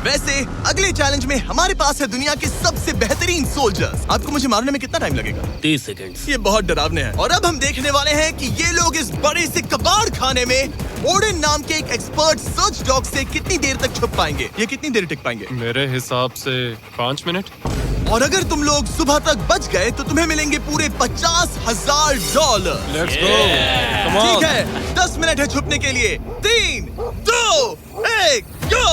वैसे अगले चैलेंज में हमारे पास है दुनिया के सबसे बेहतरीन सोल्जर्स। आपको मुझे मारने में कितना टाइम लगेगा? 30 सेकंड। ये बहुत डरावने हैं। और अब हम देखने वाले हैं कि ये लोग इस बड़े से कबाड़ खाने में ओडिन नाम के एक एक्सपर्ट सर्च डॉग से कितनी देर तक छुप पाएंगे। ये कितनी देर टिक पाएंगे? मेरे हिसाब से 5 मिनट। और अगर तुम लोग सुबह तक बच गए तो तुम्हें मिलेंगे पूरे $50,000। Let's go, come on. ठीक है, 10 मिनट है छुपने के लिए। 3, 2, 1, गो!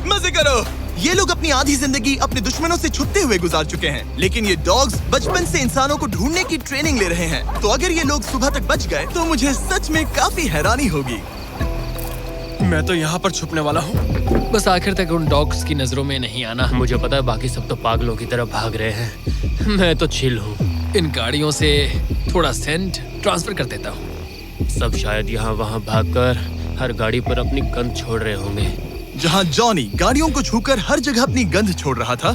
मजे करो। ये लोग अपनी आधी जिंदगी अपने दुश्मनों से छुपते हुए गुजार चुके हैं, लेकिन ये डॉग्स बचपन से इंसानों को ढूंढने की ट्रेनिंग ले रहे हैं। तो अगर ये लोग सुबह तक बच गए तो मुझे सच में काफी हैरानी होगी। मैं तो यहाँ पर छुपने वाला हूँ। बस आखिर तक उन डॉग्स की नजरों में नहीं आना। मुझे पता है बाकी सब तो पागलों की तरफ भाग रहे हैं, मैं तो चिल हूँ। इन गाड़ियों से थोड़ा सेंट ट्रांसफर कर देता हूँ। सब शायद यहाँ वहाँ भागकर हर गाड़ी पर अपनी गंध छोड़ रहे होंगे। जहाँ जॉनी गाड़ियों को छूकर हर जगह अपनी गंध छोड़ रहा था,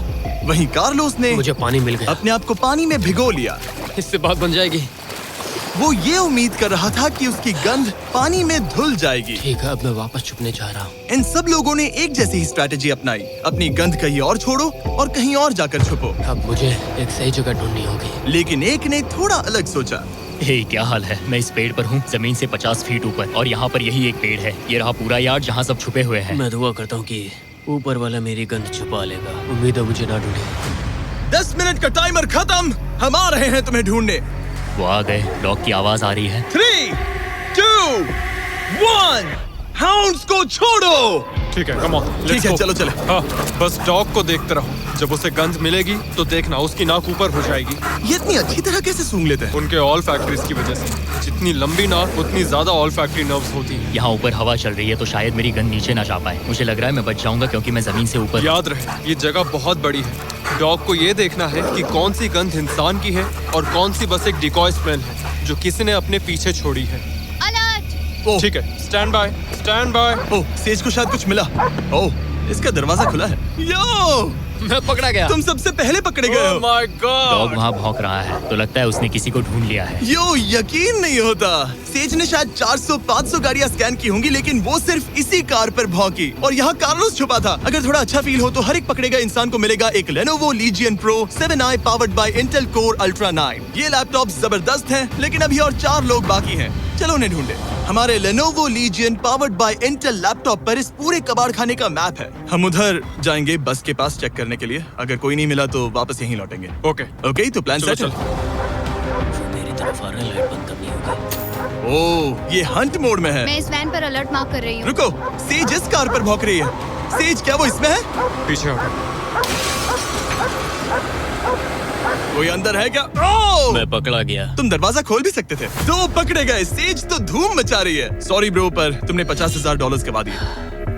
वहीं कार्लोस ने मुझे पानी मिल गया। अपने आप को पानी में भिगो लिया। इससे बात बन जाएगी। वो ये उम्मीद कर रहा था कि उसकी गंध पानी में धुल जाएगी। ठीक है, अब मैं वापस छुपने जा रहा हूँ। इन सब लोगों ने एक जैसी ही स्ट्रैटेजी अपनाई। अपनी गंध कहीं और छोड़ो और कहीं और जाकर छुपो। अब मुझे एक सही जगह ढूंढनी होगी। लेकिन एक ने थोड़ा अलग सोचा। हे, क्या हाल है? मैं इस पेड़ पर हूँ, जमीन से 50 फीट ऊपर, और यहाँ पर यही एक पेड़ है। ये रहा पूरा यार्ड जहाँ सब छुपे हुए हैं। मैं दुआ करता हूँ कि ऊपर वाला मेरी गंध छुपा लेगा। उम्मीद है मुझे ना ढूंढे। 10 मिनट का टाइमर खत्म। हम आ रहे हैं तुम्हें ढूंढने। वो आ गए। डॉग की आवाज आ रही है। 3, 2, 1, हाउंड्स को छोड़ो। ठीक है, कम ऑन। ठीक है, चलो चले। हाँ, बस डॉग को देखते रहो। जब उसे गंध मिलेगी तो देखना उसकी नाक ऊपर हो जाएगी। ये इतनी अच्छी तरह कैसे सूंघ लेते हैं? उनके ऑल फैक्ट्रीज की वजह से। जितनी लंबी नाक उतनी ज्यादा ऑल फैक्ट्री नर्व्स होती है। यहाँ ऊपर हवा चल रही है तो शायद मेरी गंध नीचे ना जा पाए। मुझे लग रहा है मैं बच जाऊंगा क्योंकि मैं जमीन से ऊपर। याद रहे, ये जगह बहुत बड़ी है। डॉग को ये देखना है कि कौन सी गंध इंसान की है और कौन सी बस एक डिकॉय स्मेल है जो किसी ने अपने पीछे छोड़ी है। ओह, ठीक है, stand by, stand by. Oh, says को शायद कुछ मिला। ओह, इसका दरवाजा खुला है। यो, मैं पकड़ा गया। तुम सबसे पहले पकड़े गए Oh हो। my God! डॉग वहाँ भौंक रहा है तो लगता है उसने किसी को ढूंढ लिया है। यो, यकीन नहीं होता। सेज ने शायद 400-500 गाड़ियां स्कैन की होंगी, लेकिन वो सिर्फ इसी कार पर भौंकी। और यहाँ कार्लोस छुपा था। अगर थोड़ा अच्छा फील हो तो हर एक पकड़े गए इंसान को मिलेगा एक Lenovo Legion Pro 7i powered by Intel Core Ultra 9। ये लैपटॉप जबरदस्त हैं, लेकिन अभी और 4 लोग बाकी हैं। चलो उन्हें ढूंढे। हमारे Lenovo Legion powered by Intel laptop पर इस पूरे कबाड़ खाने का मैप है। हम उधर जाएंगे बस के पास चेक करने के लिए। अगर कोई नहीं मिला तो वापस यहीं लौटेंगे। ओके, ओके, तो प्लान चलो सेट है। वो मेरी तरफ आ रहा है, लाइट बंद करनी होगी। ओह, ये हंट मोड में है। मैं इस वैन पर अलर्ट मार्क कर रही हूँ। रुको, सेज इस कार पर भौंक रही है। सेज, क्या वो इसमें है? पीछे हटो। कोई अंदर है क्या? ओह! मैं पकड़ा गया। तुम दरवाजा खोल भी सकते थे। 2 पकड़े गए। सेज तो धूम मचा रही है। सॉरी ब्रो, पर तुमने $50,000 गवा दिए।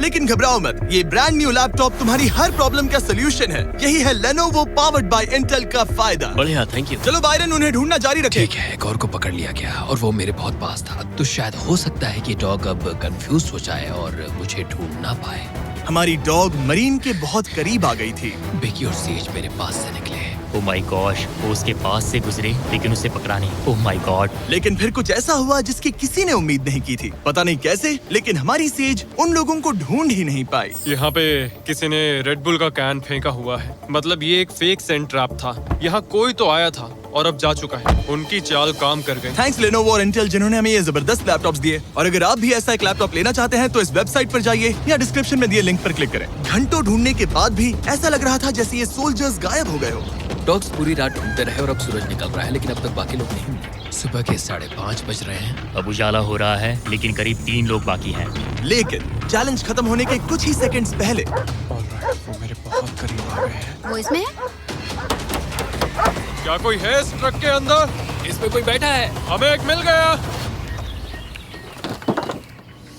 लेकिन घबराओ मत, ये ब्रांड न्यू लैपटॉप तुम्हारी हर प्रॉब्लम का सोल्यूशन है। यही है Lenovo powered by Intel का फायदा। बढ़िया, थैंक यू। चलो बायरन, उन्हें ढूंढना जारी रखें। ठीक है, एक और को पकड़ लिया गया और वो मेरे बहुत पास था। तो शायद हो सकता है कि डॉग अब कंफ्यूज हो जाए और मुझे ढूंढ ना पाए। हमारी डॉग मरीन के बहुत करीब आ गई थी। बेकी और सेज मेरे पास से निकले। ओह माय गॉश, वो उसके पास से गुजरे लेकिन उसे पकड़ा नहीं। Oh my God. लेकिन फिर कुछ ऐसा हुआ जिसकी किसी ने उम्मीद नहीं की थी। पता नहीं कैसे, लेकिन हमारी सेज उन लोगों को ढूंढ ही नहीं पाई। यहाँ पे किसी ने रेड बुल का कैन फेंका हुआ है। मतलब ये एक फेक सेंट ट्रैप था। यहाँ कोई तो आया था और अब जा चुका है। उनकी चाल काम कर गई। थैंक्स Lenovo और Intel जिन्होंने हमें ये जबरदस्त लैपटॉप्स दिए। और अगर आप भी ऐसा एक लैपटॉप लेना चाहते हैं तो इस वेबसाइट पर जाइए या डिस्क्रिप्शन में दिए लिंक पर क्लिक करें। घंटों ढूंढने के बाद भी ऐसा लग रहा था जैसे ये सोल्जर्स गायब हो गए हो। डॉग्स पूरी रात ढूंढते रहे और अब सूरज निकल रहा है, लेकिन अब तक बाकी लोग नहीं मिले। सुबह के 5:30 बज रहे हैं। अब उजाला हो रहा है लेकिन करीब 3 लोग बाकी हैं। लेकिन चैलेंज खत्म होने के कुछ ही सेकंड्स पहले ऑलराइट, वो मेरे बहुत करीब आ गए हैं। वो इसमें है? क्या कोई है इस ट्रक के अंदर? इसमें कोई बैठा है। हमें एक मिल गया।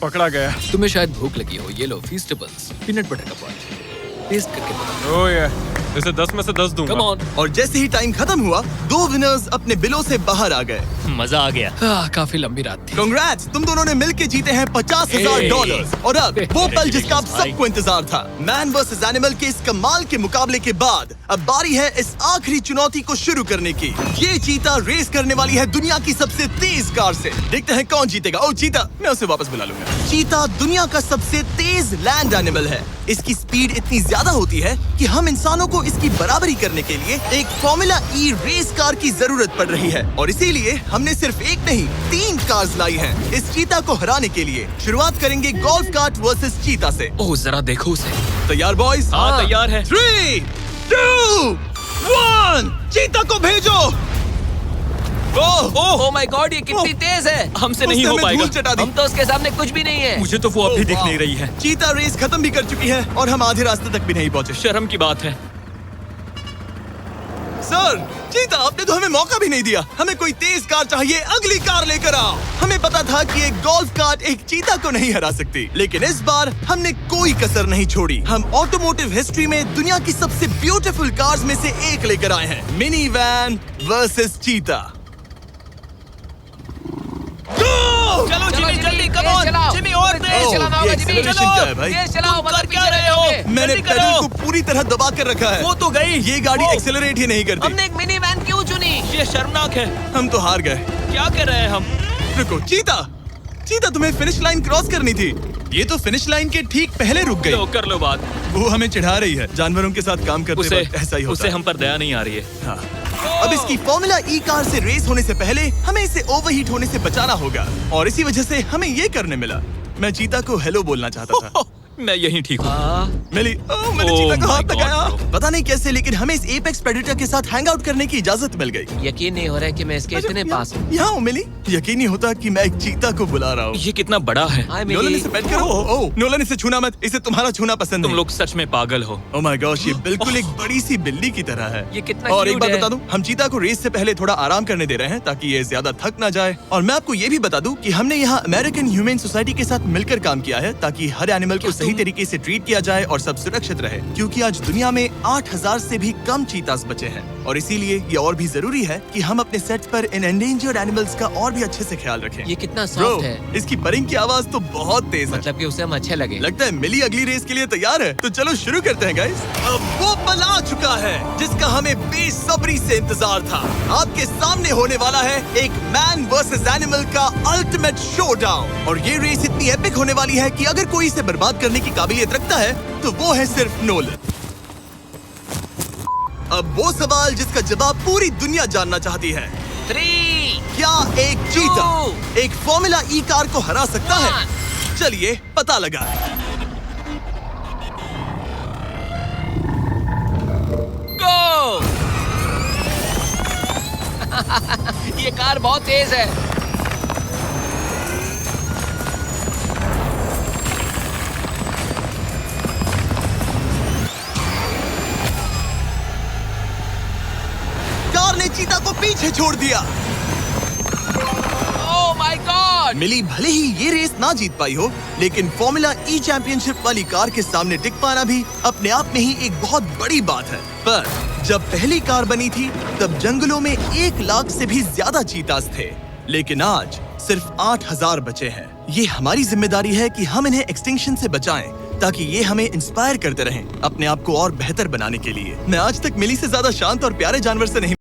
पकड़ा गया। तुम्हें शायद भूख लगी हो। ये लो फीस्टेबल्स, पीनट बटर का पॉट। टेस्ट करके बताओ। ओह ये, इसे 10 में से 10 दूंगा। Come on. और जैसे ही टाइम खत्म हुआ, 2 विनर्स अपने बिलों से बाहर आ गए। मजा आ गया। काफी लंबी रात थी। कांग्रेट्स, तुम दोनों ने मिलके जीते हैं $50,000 और अब वो पल जिसका आप सबको इंतजार था। मैन वर्सेस एनिमल के इस कमाल के मुकाबले के बाद अब बारी है इस आखिरी चुनौती को शुरू करने की। ये चीता रेस करने वाली है दुनिया की सबसे तेज कार से। देखते हैं कौन जीतेगा। ओ चीता, मैं उसे वापस बुला लूंगा। चीता दुनिया का सबसे तेज लैंड एनिमल है। इसकी स्पीड इतनी ज्यादा होती है कि हम इंसानों को इसकी बराबरी करने के लिए एक फॉर्मूला ई रेस कार की जरूरत पड़ रही है और इसीलिए हमने सिर्फ एक नहीं 3 कार्स लाई हैं इस चीता को हराने के लिए। शुरुआत करेंगे गोल्फ कार्ट वर्सेस चीता से। ओह जरा देखो उसे। तैयार बॉयज? हाँ तैयार है। 3, 2, 1, चीता को भेजो। ओह माय गॉड, ये कितनी तेज है। हमसे नहीं उसने हो हमें पाएगा। धूल चटा दी। हम तो उसके सामने कुछ भी नहीं है। मुझे तो वो अब भी दिख नहीं रही है। चीता रेस खत्म भी कर चुकी है और हम आधे रास्ते तक भी नहीं पहुंचे। शर्म की बात है। सर, चीता आपने तो हमें मौका भी नहीं दिया। हमें कोई तेज कार चाहिए, अगली कार लेकर आओ। हमें पता था कि एक गोल्फ कार्ट एक चीता को नहीं हरा सकती, लेकिन इस बार हमने कोई कसर नहीं छोड़ी। हम ऑटोमोटिव हिस्ट्री में दुनिया की सबसे ब्यूटीफुल कार्स में से एक लेकर आए हैं। मिनी वैन वर्सेस चीता। चलो जिमी जल्दी, कम ऑन जिमी, और तेज चलाना होगा जिमी। acceleration चलो क्या है भाई? तेज चलाओ, मगर क्या रहे हो? मैंने जल्दी पेडल करो। को पूरी तरह दबा कर रखा है। वो तो गई। ये गाड़ी एक्सेलरेट ही नहीं करती। हमने एक मिनी वैन क्यों चुनी? ये शर्मनाक है। हम तो हार गए। क्या कर रहे हैं हम? रुको चीता, चीता तुम्हें फिनिश लाइन क्रॉस करनी थी। ये तो फिनिश लाइन के ठीक पहले रुक गई। लो कर लो बात। वो हमें चिढ़ा रही है। जानवरों के साथ काम करते उसे वक्त ऐसा ही होता उसे है। हम पर दया नहीं आ रही है। हाँ। अब इसकी फॉर्मूला ई कार से रेस होने से पहले हमें इसे ओवरहीट होने से बचाना होगा और इसी वजह से हमें ये करने मिला। मैं चीता को हेलो बोलना चाहता था। मैं यहीं ठीक हूँ। मिली। मैंने Oh चीता को my हाथ God, लगाया। bro. पता नहीं कैसे, लेकिन हमें इस एपेक्स प्रेडेटर के साथ हैंग आउट करने की इजाजत मिल गई। यकीन नहीं हो रहा है कि मैं इसके इतने पास हूँ। यहाँ हूँ मिली। यकीन नहीं होता कि मैं एक चीता को बुला रहा हूँ। ये कितना बड़ा है। हाय नोलन मिली। इसे पेट करो। ओह नोलन, इसे छूना मत। इसे तुम्हारा छूना पसंद तुम नहीं। लोग सच में पागल हो। ओह माय गॉश, ये बिल्कुल एक बड़ी सी बिल्ली की तरह है। ये कितना और एक cute बात है। बता दूं, हम चीता को रेस से पहले थोड़ा आराम करने दे रहे हैं ताकि ये ज्यादा थक ना जाए। और मैं आपको ये भी बता दूं कि हमने यहाँ अमेरिकन ह्यूमन सोसाइटी के साथ मिलकर काम किया है ताकि हर एनिमल को सही तरीके से ट्रीट किया जाए और सब सुरक्षित रहे, क्योंकि आज दुनिया में 8000 से भी कम चीतास बचे हैं और इसीलिए ये और भी जरूरी है कि हम अपने सेट पर इन एंडेंजर्ड एनिमल्स का और भी अच्छे से ख्याल रखें। ये कितना ब्रो, सॉफ्ट है। इसकी परिंग की आवाज तो बहुत तेज है। मतलब कि उसे हम अच्छे लगे। लगता है मिली अगली रेस के लिए तैयार है, तो चलो शुरू करते हैं गाइस। अब वो पल आ चुका है जिसका हमें बेसब्री से इंतजार था। आपके सामने होने वाला है एक मैन वर्सेस एनिमल का अल्टीमेट शोडाउन और ये रेस इतनी एपिक होने वाली है कि अगर कोई इसे बर्बाद करने की काबिलियत रखता है तो वो है सिर्फ नोलन। अब वो सवाल जिसका जवाब पूरी दुनिया जानना चाहती है, 3, क्या एक चीता एक फॉर्मूला ई कार को हरा सकता है? चलिए पता लगा। गो। ये कार बहुत तेज है। कार ने चीता को पीछे छोड़ दिया। Oh my God. मिली भले ही ये रेस ना जीत पाई हो, लेकिन फॉर्मूला ई चैंपियनशिप वाली कार के सामने टिक पाना भी अपने आप में ही एक बहुत बड़ी बात है। पर जब पहली कार बनी थी तब जंगलों में 1 लाख से भी ज्यादा चीतास थे, लेकिन आज सिर्फ 8000 बचे हैं। ये हमारी जिम्मेदारी है कि हम इन्हें एक्सटिंक्शन से बचाएं ताकि ये हमें इंस्पायर करते रहें अपने आप को और बेहतर बनाने के लिए। मैं आज तक मिली से ज्यादा शांत और प्यारे जानवर से नहीं